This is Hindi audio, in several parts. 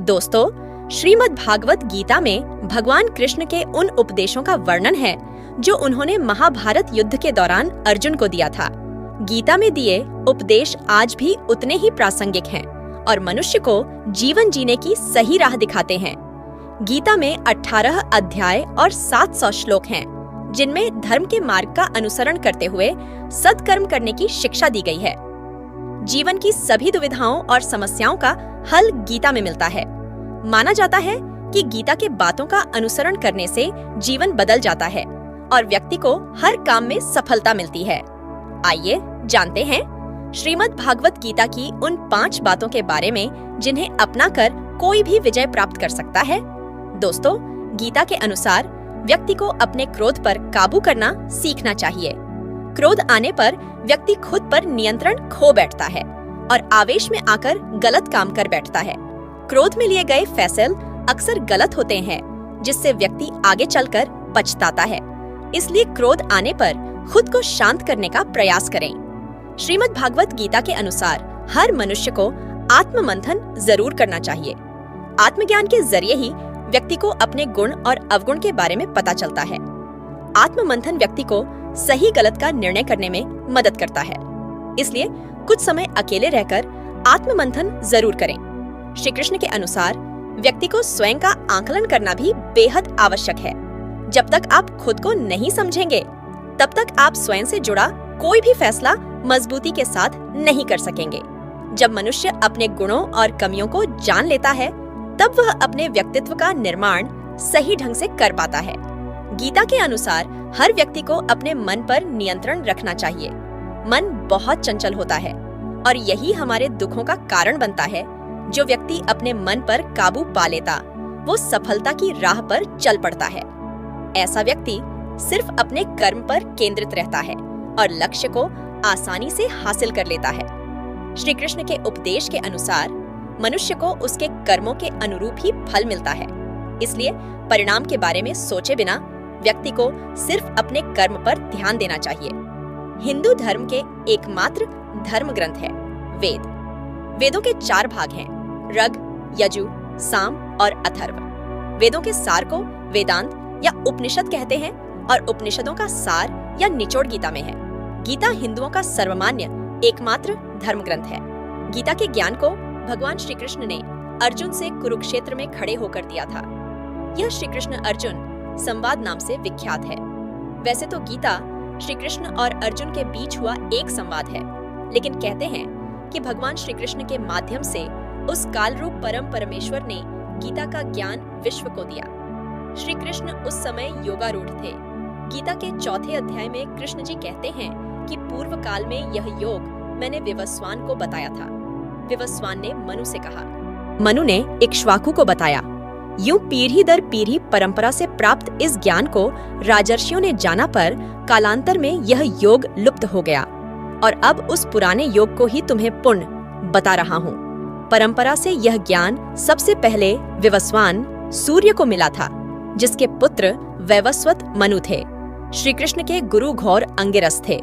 दोस्तों, श्रीमद् भागवत गीता में भगवान कृष्ण के उन उपदेशों का वर्णन है जो उन्होंने महाभारत युद्ध के दौरान अर्जुन को दिया था। गीता में दिए उपदेश आज भी उतने ही प्रासंगिक हैं और मनुष्य को जीवन जीने की सही राह दिखाते हैं। गीता में 18 अध्याय और 700 श्लोक हैं, जिनमें धर्म के मार्ग का अनुसरण करते हुए सत्कर्म करने की शिक्षा दी गई है। जीवन की सभी दुविधाओं और समस्याओं का हल गीता में मिलता है। माना जाता है कि गीता के बातों का अनुसरण करने से जीवन बदल जाता है और व्यक्ति को हर काम में सफलता मिलती है। आइए जानते हैं श्रीमद् भागवत गीता की उन 5 बातों के बारे में जिन्हें अपनाकर कोई भी विजय प्राप्त कर सकता है। दोस्तों, गीता के अनुसार व्यक्ति को अपने क्रोध पर काबू करना सीखना चाहिए। क्रोध आने पर व्यक्ति खुद पर नियंत्रण खो बैठता है और आवेश में आकर गलत काम कर बैठता है। क्रोध में लिए गए फैसले अक्सर गलत होते हैं, जिससे व्यक्ति आगे चलकर पछताता है। इसलिए क्रोध आने पर खुद को शांत करने का प्रयास करें। श्रीमद् भागवत गीता के अनुसार हर मनुष्य को आत्ममंथन जरूर करना चाहिए। आत्मज्ञान के जरिए ही व्यक्ति को अपने गुण और अवगुण के बारे में पता चलता है। आत्ममंथन व्यक्ति को सही गलत का निर्णय करने में मदद करता है। इसलिए कुछ समय अकेले रहकर आत्ममंथन जरूर करें। श्री कृष्ण के अनुसार व्यक्ति को स्वयं का आकलन करना भी बेहद आवश्यक है। जब तक आप खुद को नहीं समझेंगे, तब तक आप स्वयं से जुड़ा कोई भी फैसला मजबूती के साथ नहीं कर सकेंगे। जब मनुष्य अपने गुणों और कमियों को जान लेता है, तब वह अपने व्यक्तित्व का निर्माण सही ढंग से कर पाता है। गीता के अनुसार हर व्यक्ति को अपने मन पर नियंत्रण रखना चाहिए। मन बहुत चंचल होता है और यही हमारे दुखों का कारण बनता है। जो व्यक्ति अपने मन पर काबू पा लेता, वो सफलता की राह पर चल पड़ता है। ऐसा व्यक्ति सिर्फ अपने कर्म पर केंद्रित रहता है और लक्ष्य को आसानी से हासिल कर लेता है। श्री कृष्ण के उपदेश के अनुसार मनुष्य को उसके कर्मों के अनुरूप ही फल मिलता है। इसलिए परिणाम के बारे में सोचे बिना व्यक्ति को सिर्फ अपने कर्म पर ध्यान देना चाहिए। हिंदू धर्म के एकमात्र धर्म ग्रंथ है वेद। वेदों के 4 भाग हैं, ऋग, यजु, साम और अथर्व। वेदों के सार को वेदांत या उपनिषद कहते हैं और उपनिषदों का सार या निचोड़ गीता में है। गीता हिंदुओं का सर्वमान्य एकमात्र धर्म ग्रंथ है। गीता के ज्ञान को भगवान श्री कृष्ण ने अर्जुन से कुरुक्षेत्र में खड़े होकर दिया था। यह श्री कृष्ण अर्जुन संवाद नाम से विख्यात है। वैसे तो गीता श्री कृष्ण और अर्जुन के बीच हुआ एक संवाद है, लेकिन कहते हैं कि भगवान श्री कृष्ण के माध्यम से उस काल रूप परम परमेश्वर ने गीता का ज्ञान विश्व को दिया। श्री कृष्ण उस समय योगारूढ़ थे। गीता के 4 अध्याय में कृष्ण जी कहते हैं कि पूर्व काल में यह योग मैंने विवस्वान को बताया था। विवस्वान ने मनु से कहा, मनु ने इक्ष्वाकु को बताया। यूं पीढ़ी दर पीढ़ी परंपरा से प्राप्त इस ज्ञान को राजर्षियों ने जाना पर कालांतर में यह योग लुप्त हो गया और अब उस पुराने योग को ही तुम्हें पुण्य बता रहा हूँ। परंपरा से यह ज्ञान सबसे पहले विवस्वान सूर्य को मिला था, जिसके पुत्र वैवस्वत मनु थे। श्री कृष्ण के गुरु घोर अंगिरस थे।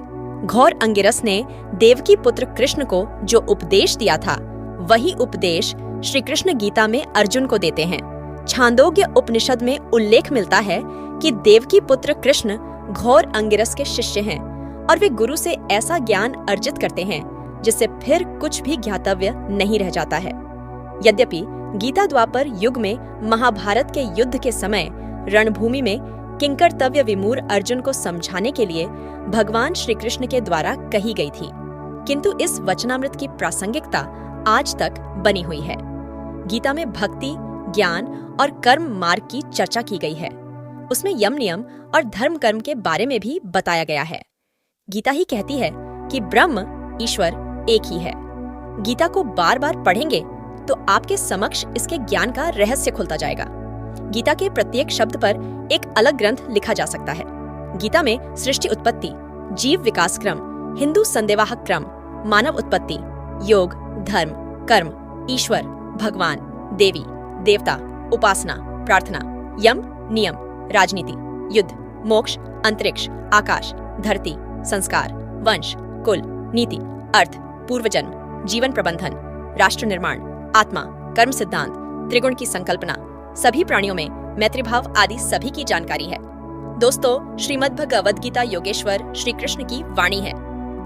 घोर अंगिरस ने देवकी पुत्र कृष्ण को जो उपदेश दिया था, वही उपदेश श्री कृष्ण गीता में अर्जुन को देते हैं। छांदोग्य उपनिषद में उल्लेख मिलता है कि देवकी पुत्र कृष्ण घोर अंगिरस के शिष्य हैं और वे गुरु से ऐसा ज्ञान अर्जित करते हैं जिससे फिर कुछ भी ज्ञातव्य नहीं रह जाता है। यद्यपि गीता द्वापर युग में महाभारत के युद्ध के समय रणभूमि में किंकर्तव्य विमूढ़ अर्जुन को समझाने के लिए भगवान श्री कृष्ण के द्वारा कही गई थी, किंतु इस वचनामृत की प्रासंगिकता आज तक बनी हुई है। गीता में भक्ति, ज्ञान और कर्म मार्ग की चर्चा की गई है। उसमें यम नियम और धर्म कर्म के बारे में भी बताया गया है। गीता ही कहती है कि ब्रह्म ईश्वर एक ही है। गीता को बार बार पढ़ेंगे तो आपके समक्ष इसके ज्ञान का रहस्य खुलता जाएगा। गीता के प्रत्येक शब्द पर एक अलग ग्रंथ लिखा जा सकता है। गीता में सृष्टि उत्पत्ति, जीव विकास क्रम, हिंदू संदेवाहक क्रम, मानव उत्पत्ति, योग, धर्म, कर्म, ईश्वर, भगवान, देवी, देवता, उपासना, प्रार्थना, यम, नियम, राजनीति, युद्ध, मोक्ष, अंतरिक्ष, आकाश, धरती, संस्कार, वंश, कुल, नीति, अर्थ, पूर्व जन्म, जीवन प्रबंधन, राष्ट्र निर्माण, आत्मा, कर्म सिद्धांत, त्रिगुण की संकल्पना, सभी प्राणियों में मैत्रीभाव आदि सभी की जानकारी है। दोस्तों, श्रीमद् भगवद गीता योगेश्वर श्री कृष्ण की वाणी है।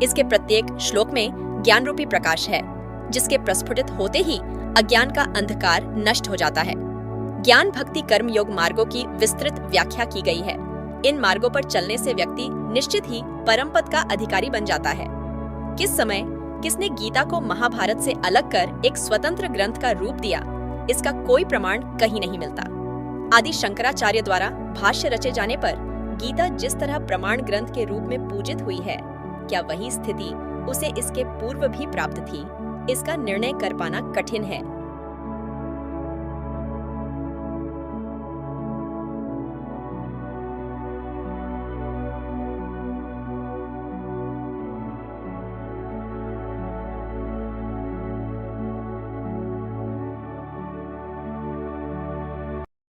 इसके प्रत्येक श्लोक में ज्ञान रूपी प्रकाश है, जिसके प्रस्फुटित होते ही अज्ञान का अंधकार नष्ट हो जाता है। ज्ञान भक्ति कर्म योग मार्गों की विस्तृत व्याख्या की गई है। इन मार्गों पर चलने से व्यक्ति निश्चित ही परम पद का अधिकारी बन जाता है। किस समय किसने गीता को महाभारत से अलग कर एक स्वतंत्र ग्रंथ का रूप दिया, इसका कोई प्रमाण कहीं नहीं मिलता। आदि शंकराचार्य द्वारा भाष्य रचे जाने पर गीता जिस तरह प्रमाण ग्रंथ के रूप में पूजित हुई है, क्या वही स्थिति उसे इसके पूर्व भी प्राप्त थी, इसका निर्णय कर पाना कठिन है।